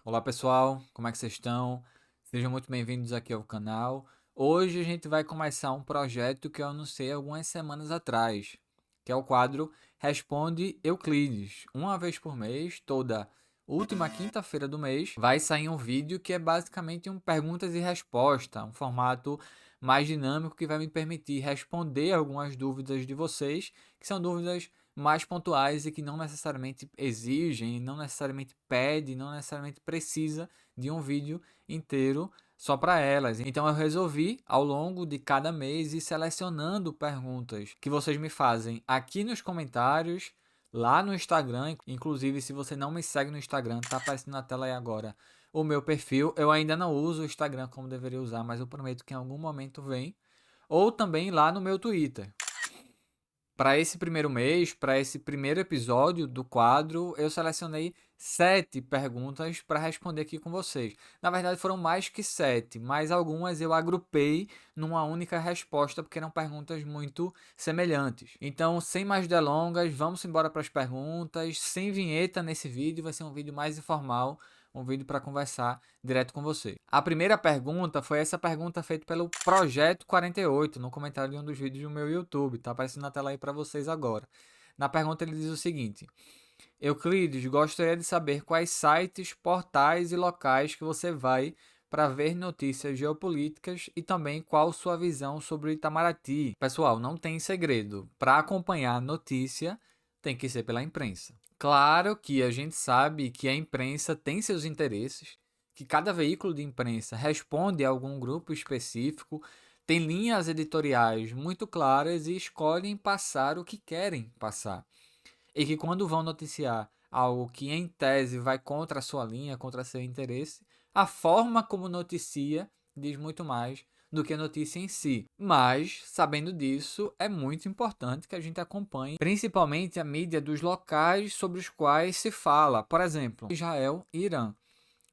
Olá pessoal, como é que vocês estão? Sejam muito bem-vindos aqui ao canal. Hoje a gente vai começar um projeto que eu anunciei algumas semanas atrás, que é o quadro Responde Euclides. Uma vez por mês, toda última quinta-feira do mês, vai sair um vídeo que é basicamente um perguntas e respostas, um formato mais dinâmico que vai me permitir responder algumas dúvidas de vocês, que são dúvidas mais pontuais e que não necessariamente exigem, não necessariamente pedem, não necessariamente precisa de um vídeo inteiro só para elas. Então eu resolvi ao longo de cada mês ir selecionando perguntas que vocês me fazem aqui nos comentários, lá no Instagram, inclusive se você não me segue no Instagram, tá aparecendo na tela aí agora o meu perfil. Eu ainda não uso o Instagram como deveria usar, mas eu prometo que em algum momento vem. Ou também lá no meu Twitter. Para esse primeiro mês, para esse primeiro episódio do quadro, eu selecionei 7 perguntas para responder aqui com vocês. Na verdade, foram mais que 7, mas algumas eu agrupei numa única resposta porque eram perguntas muito semelhantes. Então, sem mais delongas, vamos embora para as perguntas. Sem vinheta nesse vídeo, vai ser um vídeo mais informal, um vídeo para conversar direto com você. A primeira pergunta foi essa pergunta feita pelo Projeto 48, no comentário de um dos vídeos do meu YouTube. Tá aparecendo na tela aí para vocês agora. Na pergunta ele diz o seguinte: Euclides, gostaria de saber quais sites, portais e locais que você vai para ver notícias geopolíticas e também qual sua visão sobre o Itamaraty. Pessoal, não tem segredo. Para acompanhar a notícia, tem que ser pela imprensa. Claro que a gente sabe que a imprensa tem seus interesses, que cada veículo de imprensa responde a algum grupo específico, tem linhas editoriais muito claras e escolhem passar o que querem passar. E que quando vão noticiar algo que em tese vai contra a sua linha, contra seu interesse, a forma como noticia diz muito mais do que a notícia em si. Mas, sabendo disso, é muito importante que a gente acompanhe, principalmente a mídia dos locais sobre os quais se fala. Por exemplo, Israel e Irã.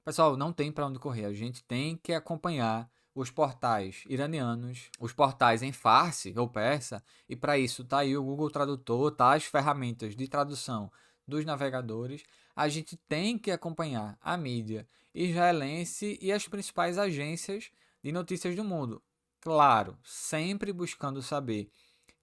Pessoal, não tem para onde correr. A gente tem que acompanhar os portais iranianos, os portais em farsi ou persa, e para isso tá aí o Google Tradutor, tá as ferramentas de tradução dos navegadores. A gente tem que acompanhar a mídia israelense e as principais agências de notícias do mundo. Claro, sempre buscando saber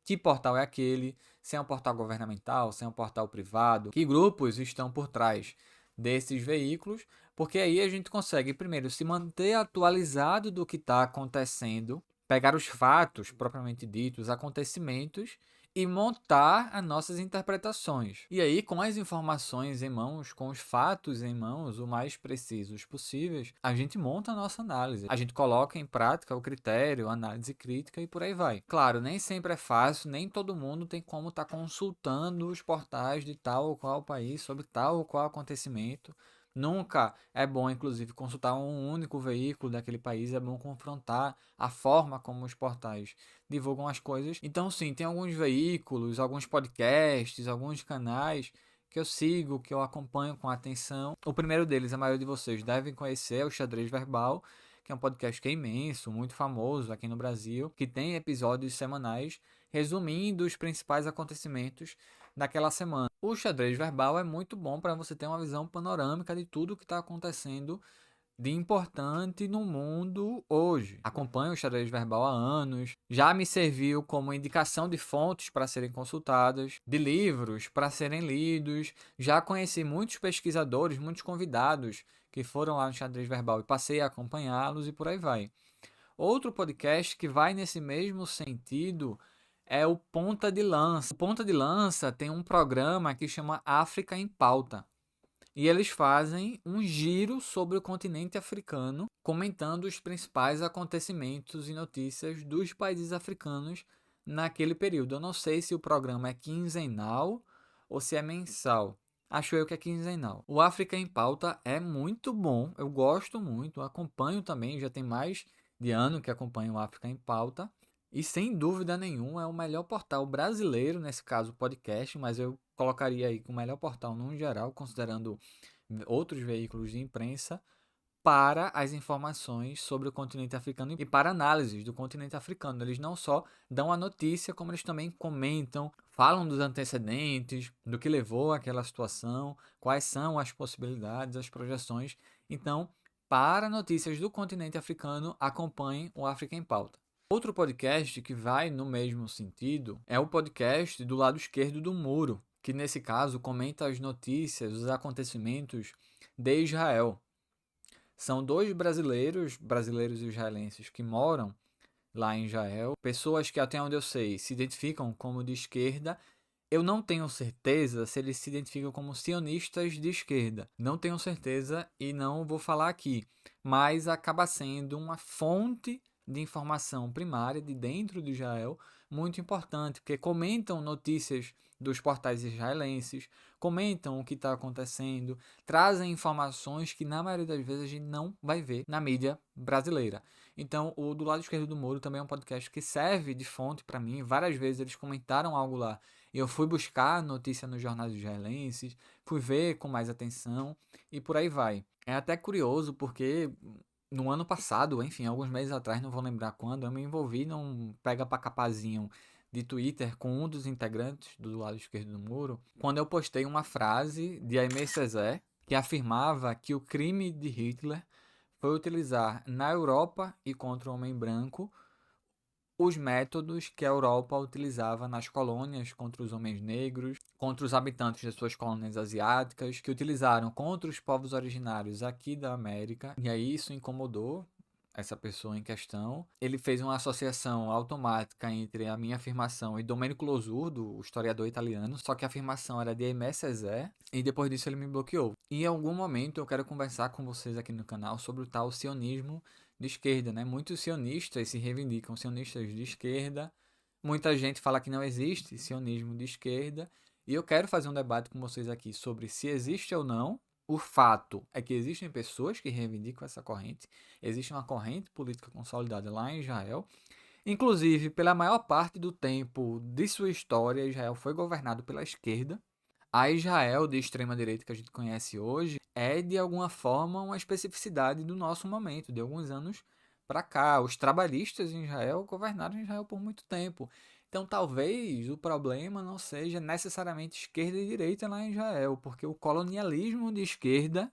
que portal é aquele, se é um portal governamental, se é um portal privado, que grupos estão por trás desses veículos, porque aí a gente consegue, primeiro, se manter atualizado do que está acontecendo, pegar os fatos propriamente ditos, acontecimentos e montar as nossas interpretações. E aí, com as informações em mãos, com os fatos em mãos, o mais precisos possíveis, a gente monta a nossa análise. A gente coloca em prática o critério, a análise crítica e por aí vai. Claro, nem sempre é fácil, nem todo mundo tem como estar consultando os portais de tal ou qual país sobre tal ou qual acontecimento. Nunca é bom, inclusive, consultar um único veículo daquele país, é bom confrontar a forma como os portais divulgam as coisas. Então, sim, tem alguns veículos, alguns podcasts, alguns canais que eu sigo, que eu acompanho com atenção. O primeiro deles, a maioria de vocês devem conhecer, é o Xadrez Verbal, que é um podcast que é imenso, muito famoso aqui no Brasil, que tem episódios semanais resumindo os principais acontecimentos daquela semana. O xadrez verbal é muito bom para você ter uma visão panorâmica de tudo que está acontecendo de importante no mundo hoje. Acompanho o xadrez verbal há anos, já me serviu como indicação de fontes para serem consultadas, de livros para serem lidos, já conheci muitos pesquisadores, muitos convidados que foram lá no xadrez verbal e passei a acompanhá-los e por aí vai. Outro podcast que vai nesse mesmo sentido é o Ponta de Lança. O Ponta de Lança tem um programa que chama África em Pauta. E eles fazem um giro sobre o continente africano, comentando os principais acontecimentos e notícias dos países africanos naquele período. Eu não sei se o programa é quinzenal ou se é mensal. Acho eu que é quinzenal. O África em Pauta é muito bom, eu gosto muito, acompanho também, já tem mais de ano que acompanho o África em Pauta. E sem dúvida nenhuma é o melhor portal brasileiro, nesse caso podcast, mas eu colocaria aí como o melhor portal no geral, considerando outros veículos de imprensa, para as informações sobre o continente africano e para análises do continente africano. Eles não só dão a notícia, como eles também comentam, falam dos antecedentes, do que levou àquela situação, quais são as possibilidades, as projeções Então, para notícias do continente africano, acompanhe o África em Pauta. Outro podcast que vai no mesmo sentido é o podcast do lado esquerdo do muro, que nesse caso comenta as notícias, os acontecimentos de Israel. São dois brasileiros e israelenses, que moram lá em Israel, pessoas que até onde eu sei se identificam como de esquerda. Eu não tenho certeza se eles se identificam como sionistas de esquerda. Não tenho certeza e não vou falar aqui. Mas acaba sendo uma fonte de informação primária de dentro de Israel muito importante, porque comentam notícias dos portais israelenses, comentam o que está acontecendo, trazem informações que na maioria das vezes a gente não vai ver na mídia brasileira. Então, o Do Lado Esquerdo do Muro também é um podcast que serve de fonte para mim. Várias vezes eles comentaram algo lá e eu fui buscar notícia nos jornais israelenses, fui ver com mais atenção e por aí vai. É até curioso porque no ano passado, enfim, alguns meses atrás, não vou lembrar quando, eu me envolvi num pega pra capazinho de Twitter com um dos integrantes do lado esquerdo do muro, quando eu postei uma frase de Aimé Césaire que afirmava que o crime de Hitler foi utilizar na Europa e contra o homem branco os métodos que a Europa utilizava nas colônias contra os homens negros, contra os habitantes das suas colônias asiáticas, que utilizaram contra os povos originários aqui da América, e aí isso incomodou essa pessoa em questão. Ele fez uma associação automática entre a minha afirmação e Domenico Losurdo, o historiador italiano, só que a afirmação era de Aimé Césaire, e depois disso ele me bloqueou. E em algum momento eu quero conversar com vocês aqui no canal sobre o tal sionismo de esquerda, né? Muitos sionistas se reivindicam sionistas de esquerda. Muita gente fala que não existe sionismo de esquerda. E eu quero fazer um debate com vocês aqui sobre se existe ou não. O fato é que existem pessoas que reivindicam essa corrente. Existe uma corrente política consolidada lá em Israel. Inclusive, pela maior parte do tempo de sua história, Israel foi governado pela esquerda. A Israel de extrema direita que a gente conhece hoje é de alguma forma uma especificidade do nosso momento, de alguns anos para cá. Os trabalhistas em Israel governaram Israel por muito tempo. Então talvez o problema não seja necessariamente esquerda e direita lá em Israel, porque o colonialismo de esquerda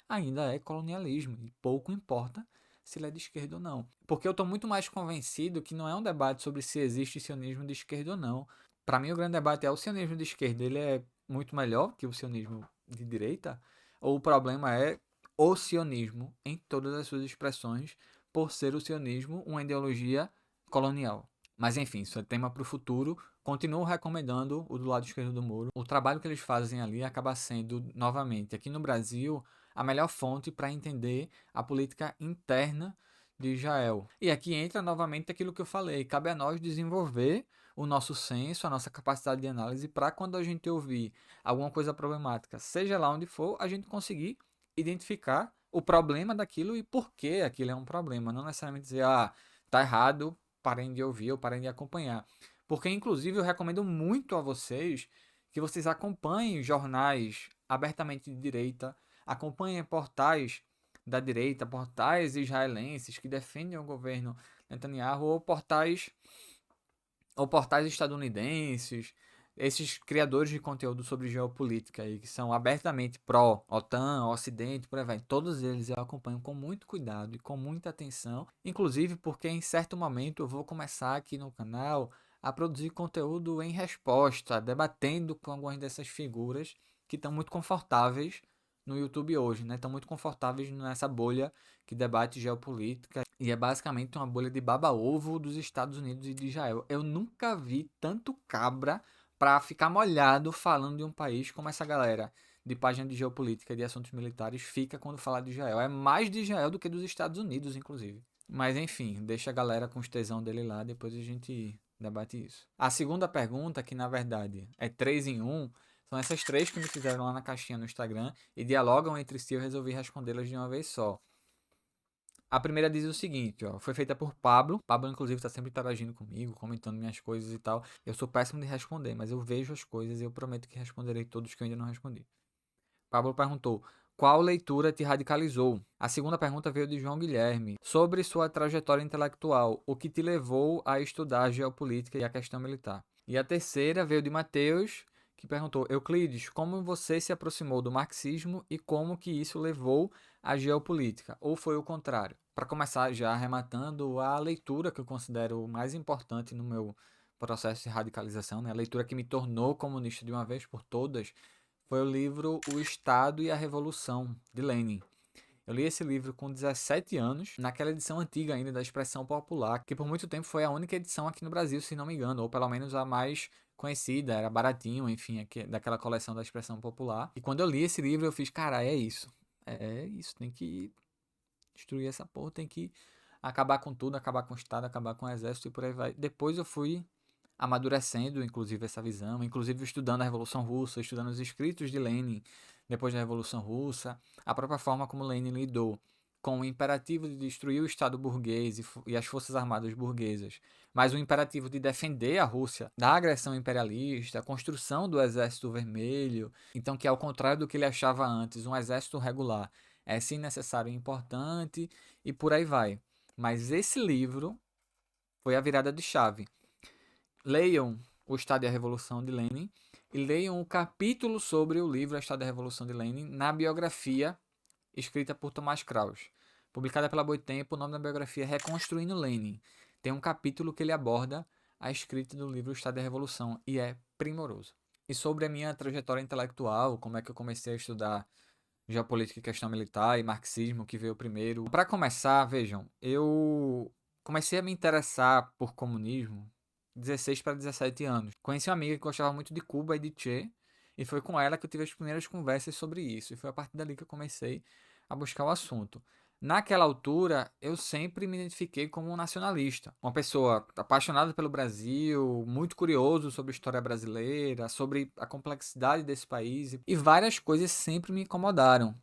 ainda é colonialismo e pouco importa se ele é de esquerda ou não. Porque eu estou muito mais convencido que não é um debate sobre se existe sionismo de esquerda ou não. Para mim, o grande debate é o sionismo de esquerda, ele é muito melhor que o sionismo de direita, ou o problema é o sionismo em todas as suas expressões, por ser o sionismo uma ideologia colonial. Mas enfim, isso é tema para o futuro. Continuo recomendando o Do Lado Esquerdo do Muro. O trabalho que eles fazem ali acaba sendo, novamente, aqui no Brasil, a melhor fonte para entender a política interna de Israel. E aqui entra novamente aquilo que eu falei: cabe a nós desenvolver o nosso senso, a nossa capacidade de análise, para quando a gente ouvir alguma coisa problemática, seja lá onde for, a gente conseguir identificar o problema daquilo e por que aquilo é um problema. Não necessariamente dizer, ah, tá errado, parem de ouvir ou parem de acompanhar. Porque, inclusive, eu recomendo muito a vocês que vocês acompanhem jornais abertamente de direita, acompanhem portais da direita, portais israelenses que defendem o governo Netanyahu, ou portais estadunidenses, esses criadores de conteúdo sobre geopolítica aí, que são abertamente pró-OTAN, Ocidente, por aí vai. Todos eles eu acompanho com muito cuidado e com muita atenção, inclusive porque em certo momento eu vou começar aqui no canal a produzir conteúdo em resposta, debatendo com algumas dessas figuras que estão muito confortáveis no YouTube hoje, né? Estão muito confortáveis nessa bolha que debate geopolítica e é basicamente uma bolha de baba-ovo dos Estados Unidos e de Israel. Eu nunca vi tanto cabra para ficar molhado falando de um país como essa galera de página de geopolítica e de assuntos militares fica quando fala de Israel. É mais de Israel do que dos Estados Unidos, inclusive. Mas enfim, deixa a galera com os tesão dele lá, depois a gente debate isso. A segunda pergunta, que na verdade é 3 em 1, são essas três que me fizeram lá na caixinha no Instagram e dialogam entre si, eu resolvi respondê-las de uma vez só. A primeira diz o seguinte, ó, foi feita por Pablo. Pablo, inclusive, está sempre interagindo comigo, comentando minhas coisas e tal. Eu sou péssimo de responder, mas eu vejo as coisas e eu prometo que responderei todos que eu ainda não respondi. Pablo perguntou: qual leitura te radicalizou? A segunda pergunta veio de João Guilherme, sobre sua trajetória intelectual, o que te levou a estudar a geopolítica e a questão militar. E a terceira veio de Mateus, que perguntou: Euclides, como você se aproximou do marxismo e como que isso levou a geopolítica, ou foi o contrário? Para começar já arrematando a leitura que eu considero mais importante no meu processo de radicalização, né? A leitura que me tornou comunista de uma vez por todas, foi o livro O Estado e a Revolução, de Lenin. Eu li esse livro com 17 anos, naquela edição antiga ainda da Expressão Popular, que por muito tempo foi a única edição aqui no Brasil, se não me engano, ou pelo menos a mais conhecida, era baratinho, enfim, daquela coleção da Expressão Popular. E quando eu li esse livro, eu fiz, cara, é isso. É isso, tem que destruir essa porra, tem que acabar com tudo, acabar com o Estado, acabar com o Exército e por aí vai. Depois eu fui amadurecendo, inclusive, essa visão, inclusive estudando a Revolução Russa, estudando os escritos de Lenin depois da Revolução Russa, a própria forma como Lenin lidou com o imperativo de destruir o Estado burguês e as forças armadas burguesas, mas o imperativo de defender a Rússia da agressão imperialista, a construção do Exército Vermelho, então que ao contrário do que ele achava antes, um exército regular é sim necessário e importante e por aí vai. Mas esse livro foi a virada de chave. Leiam O Estado e a Revolução de Lenin e leiam o capítulo sobre o livro O Estado e a Revolução de Lenin na biografia escrita por Tomás Krauss. Publicada pela Boitempo, o nome da biografia é Reconstruindo Lenin. Tem um capítulo que ele aborda a escrita do livro O Estado e a Revolução e é primoroso. E sobre a minha trajetória intelectual, como é que eu comecei a estudar geopolítica e questão militar e marxismo, que veio primeiro. Para começar, vejam, eu comecei a me interessar por comunismo 16 para 17 anos. Conheci uma amiga que gostava muito de Cuba e de Che, e foi com ela que eu tive as primeiras conversas sobre isso. E foi a partir dali que eu comecei a buscar o assunto. Naquela altura, eu sempre me identifiquei como um nacionalista. Uma pessoa apaixonada pelo Brasil, muito curioso sobre a história brasileira, sobre a complexidade desse país. E várias coisas sempre me incomodaram.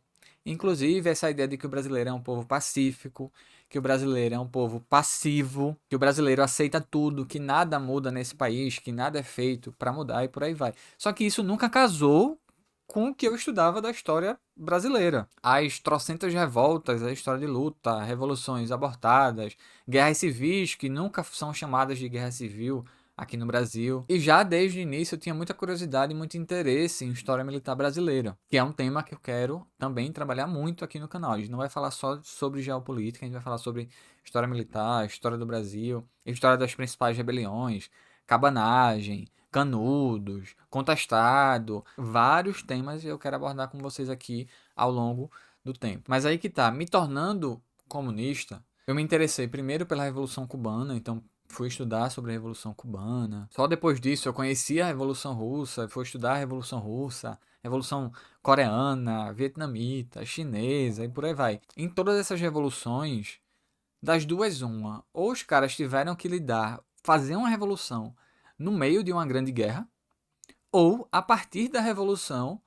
Inclusive essa ideia de que o brasileiro é um povo pacífico, que o brasileiro é um povo passivo, que o brasileiro aceita tudo, que nada muda nesse país, que nada é feito para mudar e por aí vai. Só que isso nunca casou com o que eu estudava da história brasileira. As trocentas revoltas, a história de luta, revoluções abortadas, guerras civis que nunca são chamadas de guerra civil aqui no Brasil. E já desde o início eu tinha muita curiosidade e muito interesse em história militar brasileira, que é um tema que eu quero também trabalhar muito aqui no canal. A gente não vai falar só sobre geopolítica, a gente vai falar sobre história militar, história do Brasil, história das principais rebeliões, cabanagem, Canudos, Contestado, vários temas eu quero abordar com vocês aqui ao longo do tempo. Mas aí que tá, me tornando comunista, eu me interessei primeiro pela Revolução Cubana, então fui estudar sobre a Revolução Cubana. Só depois disso eu conheci a Revolução Russa, fui estudar a Revolução Russa, Revolução Coreana, Vietnamita, Chinesa e por aí vai. Em todas essas revoluções, das duas uma, ou os caras tiveram que lidar, fazer uma revolução no meio de uma grande guerra, ou a partir da revolução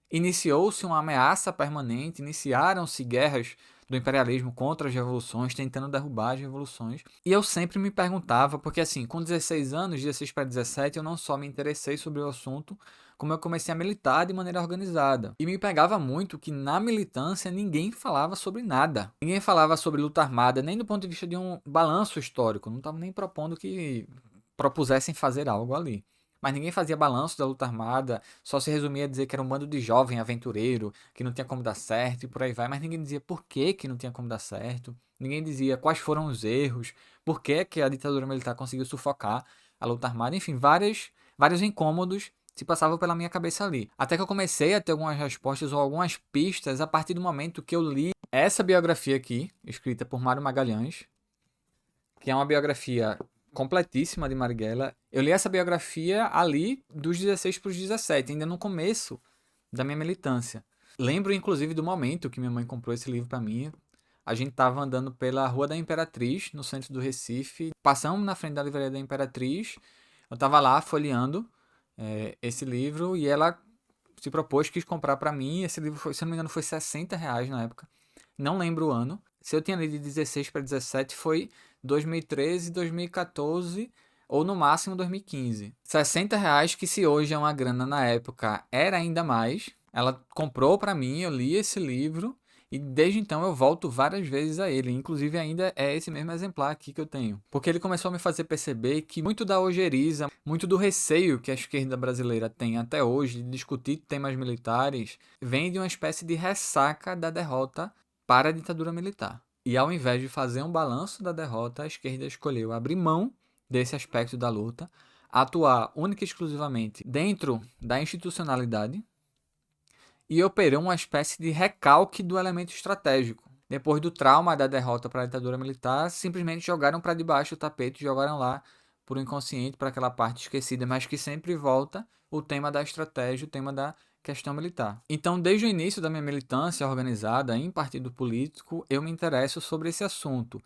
iniciou-se uma ameaça permanente, iniciaram-se guerras do imperialismo contra as revoluções, tentando derrubar as revoluções. E eu sempre me perguntava, porque assim, com 16 anos, 16 para 17, eu não só me interessei sobre o assunto, como eu comecei a militar de maneira organizada. E me pegava muito que na militância ninguém falava sobre nada. Ninguém falava sobre luta armada, nem do ponto de vista de um balanço histórico. Não estava nem propondo que propusessem fazer algo ali. Mas ninguém fazia balanço da luta armada, só se resumia a dizer que era um bando de jovem aventureiro, que não tinha como dar certo e por aí vai, mas ninguém dizia por que que não tinha como dar certo, ninguém dizia quais foram os erros, por que a ditadura militar conseguiu sufocar a luta armada, enfim, vários incômodos se passavam pela minha cabeça ali. Até que eu comecei a ter algumas respostas ou algumas pistas a partir do momento que eu li essa biografia aqui, escrita por Mário Magalhães, que é uma biografia completíssima de Marighella. Eu li essa biografia ali dos 16 para os 17, ainda no começo da minha militância. Lembro, inclusive, do momento que minha mãe comprou esse livro para mim. A gente estava andando pela Rua da Imperatriz, no centro do Recife. Passamos na frente da Livraria da Imperatriz. Eu estava lá folheando esse livro e ela se propôs, quis comprar para mim. Esse livro, se não me engano, foi R$ 60 na época. Não lembro o ano. Se eu tinha lido de 16 para 17, foi 2013, 2014 ou no máximo 2015. R$ 60, que se hoje é uma grana, na época era ainda mais. Ela comprou para mim, eu li esse livro e desde então eu volto várias vezes a ele. Inclusive ainda é esse mesmo exemplar aqui que eu tenho. Porque ele começou a me fazer perceber que muito da ojeriza, muito do receio que a esquerda brasileira tem até hoje de discutir temas militares, vem de uma espécie de ressaca da derrota para a ditadura militar. E ao invés de fazer um balanço da derrota, a esquerda escolheu abrir mão desse aspecto da luta, atuar única e exclusivamente dentro da institucionalidade e operou uma espécie de recalque do elemento estratégico. Depois do trauma da derrota para a ditadura militar, simplesmente jogaram para debaixo o tapete, jogaram lá por um inconsciente, para aquela parte esquecida, mas que sempre volta o tema da estratégia, o tema da questão militar. Então, desde o início da minha militância organizada em partido político, eu me interesso sobre esse assunto.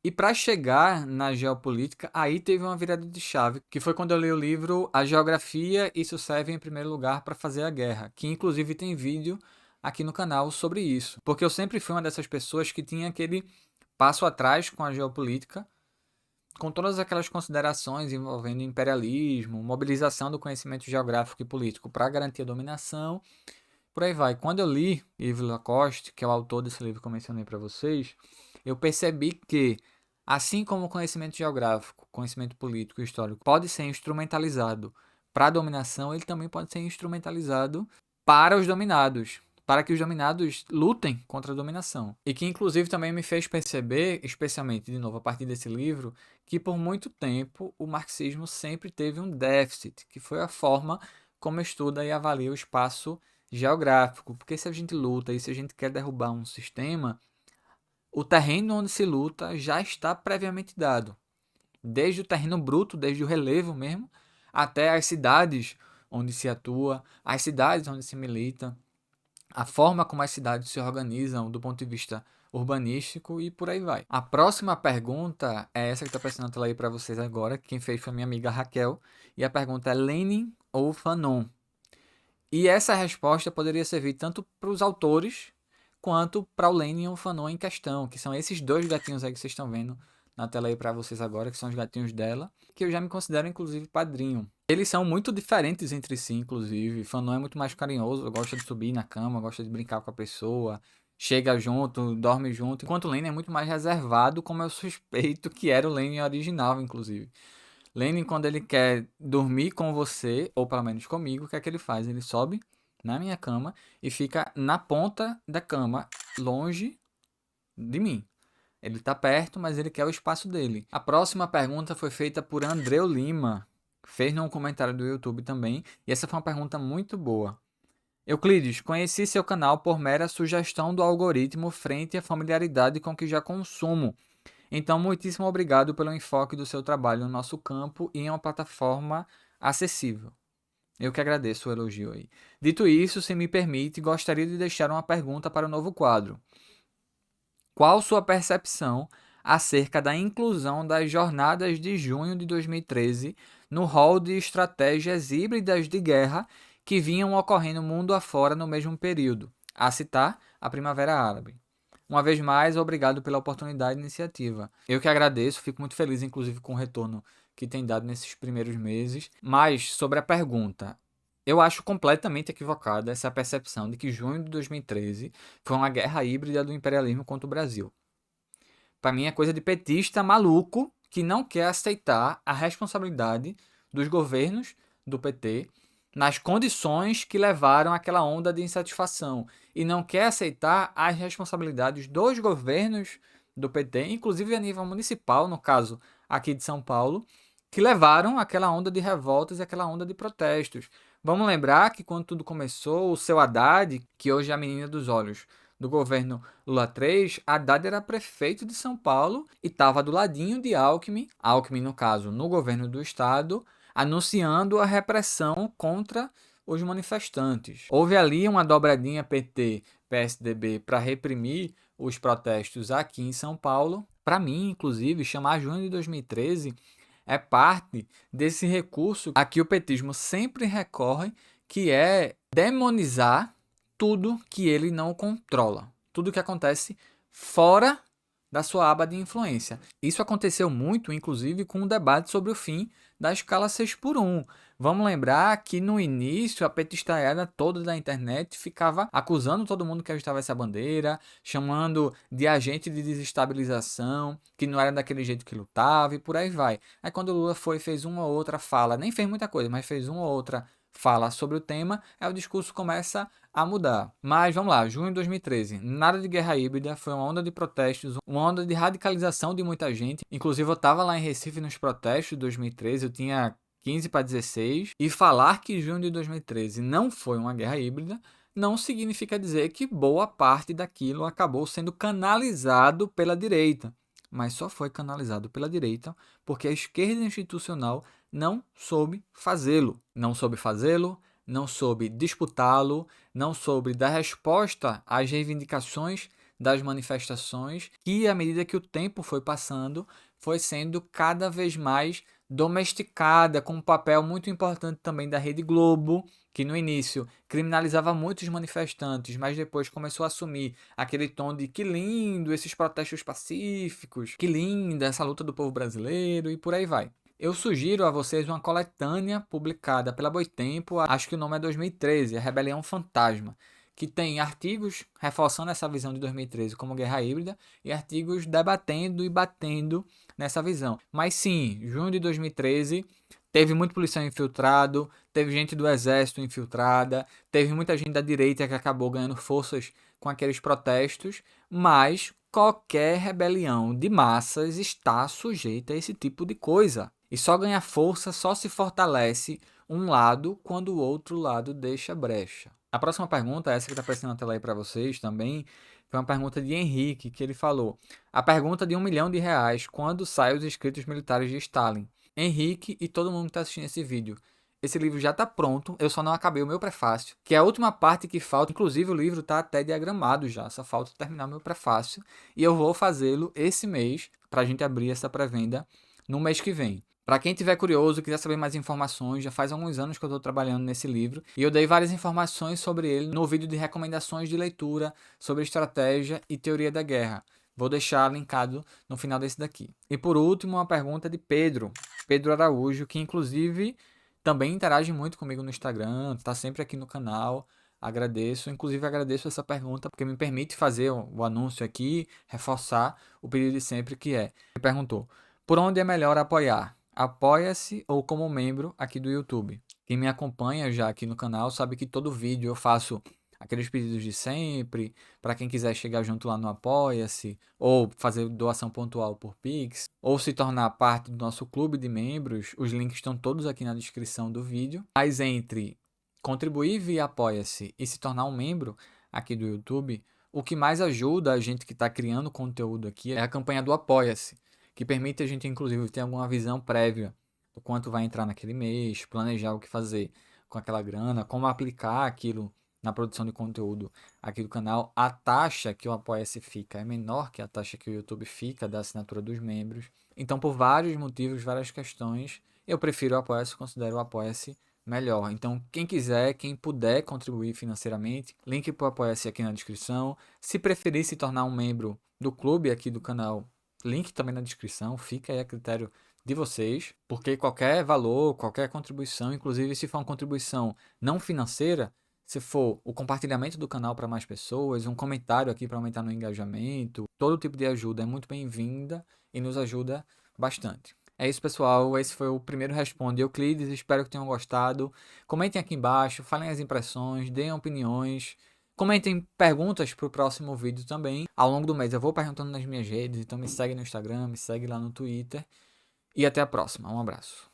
E para chegar na geopolítica, aí teve uma virada de chave, que foi quando eu li o livro A Geografia, Isso Serve em Primeiro Lugar para Fazer a Guerra, que inclusive tem vídeo aqui no canal sobre isso. Porque eu sempre fui uma dessas pessoas que tinha aquele passo atrás com a geopolítica, com todas aquelas considerações envolvendo imperialismo, mobilização do conhecimento geográfico e político para garantir a dominação, por aí vai. Quando eu li Yves Lacoste, que é o autor desse livro que eu mencionei para vocês, eu percebi que, assim como o conhecimento geográfico, conhecimento político e histórico pode ser instrumentalizado para a dominação, ele também pode ser instrumentalizado para os dominados, para que os dominados lutem contra a dominação. E que inclusive também me fez perceber, especialmente de novo a partir desse livro, que por muito tempo o marxismo sempre teve um déficit, que foi a forma como estuda e avalia o espaço geográfico. Porque se a gente luta e se a gente quer derrubar um sistema, o terreno onde se luta já está previamente dado. Desde o terreno bruto, desde o relevo mesmo, até as cidades onde se atua, as cidades onde se milita, a forma como as cidades se organizam do ponto de vista urbanístico e por aí vai. A próxima pergunta é essa que está aparecendo na tela aí para vocês agora. Quem fez foi minha amiga Raquel. E a pergunta é Lenin ou Fanon? E essa resposta poderia servir tanto para os autores quanto para o Lenin e o Fanon em questão, que são esses dois gatinhos aí que vocês estão vendo na tela aí para vocês agora, que são os gatinhos dela, que eu já me considero inclusive padrinho. Eles são muito diferentes entre si, inclusive. Fanon é muito mais carinhoso, gosta de subir na cama, gosta de brincar com a pessoa, chega junto, dorme junto, enquanto o Lenin é muito mais reservado, como eu suspeito que era o Lenin original, inclusive. Lenin, quando ele quer dormir com você, ou pelo menos comigo, o que é que ele faz? Ele sobe na minha cama e fica na ponta da cama, longe de mim. Ele tá perto, mas ele quer o espaço dele. A próxima pergunta foi feita por Andreu Lima. Fez num comentário do YouTube também. E essa foi uma pergunta muito boa. Euclides, conheci seu canal por mera sugestão do algoritmo frente à familiaridade com que já consumo. Então, muitíssimo obrigado pelo enfoque do seu trabalho no nosso campo e em uma plataforma acessível. Eu que agradeço o elogio aí. Dito isso, se me permite, gostaria de deixar uma pergunta para o novo quadro. Qual sua percepção acerca da inclusão das jornadas de junho de 2013 no rol de estratégias híbridas de guerra que vinham ocorrendo mundo afora no mesmo período, a citar a Primavera Árabe? Uma vez mais, obrigado pela oportunidade e iniciativa. Eu que agradeço, fico muito feliz, inclusive, com o retorno que tem dado nesses primeiros meses. Mas, sobre a pergunta, eu acho completamente equivocada essa percepção de que junho de 2013 foi uma guerra híbrida do imperialismo contra o Brasil. Para mim é coisa de petista maluco que não quer aceitar a responsabilidade dos governos do PT nas condições que levaram àquela onda de insatisfação e não quer aceitar as responsabilidades dos governos do PT, inclusive a nível municipal, no caso aqui de São Paulo, que levaram àquela onda de revoltas e aquela onda de protestos. Vamos lembrar que quando tudo começou, o seu Haddad, que hoje é a menina dos olhos do governo Lula 3, Haddad era prefeito de São Paulo e estava do ladinho de Alckmin, Alckmin no caso no governo do estado, anunciando a repressão contra os manifestantes. Houve ali uma dobradinha PT-PSDB para reprimir os protestos aqui em São Paulo. Para mim, inclusive, chamar junho de 2013 é parte desse recurso a que o petismo sempre recorre, que é demonizar tudo que ele não controla, tudo que acontece fora da sua aba de influência. Isso aconteceu muito, inclusive, com o debate sobre o fim da escala 6x1. Vamos lembrar que no início a petistaiada toda da internet ficava acusando todo mundo que agitava essa bandeira, chamando de agente de desestabilização, que não era daquele jeito que lutava e por aí vai. Aí quando o Lula foi fez uma ou outra fala, nem fez muita coisa, mas fez uma ou outra fala sobre o tema, aí o discurso começa a mudar. Mas vamos lá, junho de 2013, nada de guerra híbrida, foi uma onda de protestos, uma onda de radicalização de muita gente. Inclusive eu estava lá em Recife nos protestos de 2013, eu tinha 15 para 16, e falar que junho de 2013 não foi uma guerra híbrida não significa dizer que boa parte daquilo acabou sendo canalizado pela direita, mas só foi canalizado pela direita porque a esquerda institucional não soube fazê-lo. Não soube fazê-lo, não soube disputá-lo, não soube dar resposta às reivindicações das manifestações, que à medida que o tempo foi passando, foi sendo cada vez mais domesticada, com um papel muito importante também da Rede Globo, que no início criminalizava muitos manifestantes, mas depois começou a assumir aquele tom de que lindo esses protestos pacíficos, que linda essa luta do povo brasileiro e por aí vai. Eu sugiro a vocês uma coletânea publicada pela Boitempo, acho que o nome é 2013, A Rebelião Fantasma, que tem artigos reforçando essa visão de 2013 como guerra híbrida e artigos debatendo e batendo nessa visão. Mas sim, junho de 2013 teve muito policial infiltrado, teve gente do exército infiltrada, teve muita gente da direita que acabou ganhando forças com aqueles protestos, mas qualquer rebelião de massas está sujeita a esse tipo de coisa. E só ganha força, só se fortalece um lado quando o outro lado deixa brecha. A próxima pergunta, essa que está aparecendo na tela aí para vocês também, foi uma pergunta de Henrique, que ele falou: a pergunta de R$ 1 milhão, quando saem os escritos militares de Stalin? Henrique e todo mundo que está assistindo esse vídeo, esse livro já está pronto, eu só não acabei o meu prefácio, que é a última parte que falta, inclusive o livro está até diagramado já, só falta terminar o meu prefácio, e eu vou fazê-lo esse mês, para a gente abrir essa pré-venda no mês que vem. Para quem tiver curioso, quiser saber mais informações, já faz alguns anos que eu estou trabalhando nesse livro e eu dei várias informações sobre ele no vídeo de recomendações de leitura sobre estratégia e teoria da guerra. Vou deixar linkado no final desse daqui. E por último, uma pergunta de Pedro Araújo, que inclusive também interage muito comigo no Instagram, está sempre aqui no canal. Agradeço, inclusive agradeço essa pergunta porque me permite fazer o anúncio aqui, reforçar o pedido de sempre que é. Ele perguntou: por onde é melhor apoiar? Apoia-se ou como membro aqui do YouTube. Quem me acompanha já aqui no canal sabe que todo vídeo eu faço aqueles pedidos de sempre, para quem quiser chegar junto lá no Apoia-se, ou fazer doação pontual por Pix, ou se tornar parte do nosso clube de membros, os links estão todos aqui na descrição do vídeo. Mas entre contribuir via Apoia-se e se tornar um membro aqui do YouTube, o que mais ajuda a gente que está criando conteúdo aqui é a campanha do Apoia-se, que permite a gente, inclusive, ter alguma visão prévia do quanto vai entrar naquele mês, planejar o que fazer com aquela grana, como aplicar aquilo na produção de conteúdo aqui do canal. A taxa que o Apoia-se fica é menor que a taxa que o YouTube fica da assinatura dos membros. Então, por vários motivos, várias questões, eu prefiro o Apoia-se, considero o Apoia-se melhor. Então, quem quiser, quem puder contribuir financeiramente, link para o Apoia-se aqui na descrição. Se preferir se tornar um membro do clube aqui do canal, link também na descrição, fica aí a critério de vocês, porque qualquer valor, qualquer contribuição, inclusive se for uma contribuição não financeira, se for o compartilhamento do canal para mais pessoas, um comentário aqui para aumentar no engajamento, todo tipo de ajuda é muito bem-vinda e nos ajuda bastante. É isso, pessoal. Esse foi o primeiro Responde Euclides. Espero que tenham gostado. Comentem aqui embaixo, falem as impressões, deem opiniões. Comentem perguntas para o próximo vídeo também. Ao longo do mês eu vou perguntando nas minhas redes, então me segue no Instagram, me segue lá no Twitter. E até a próxima. Um abraço.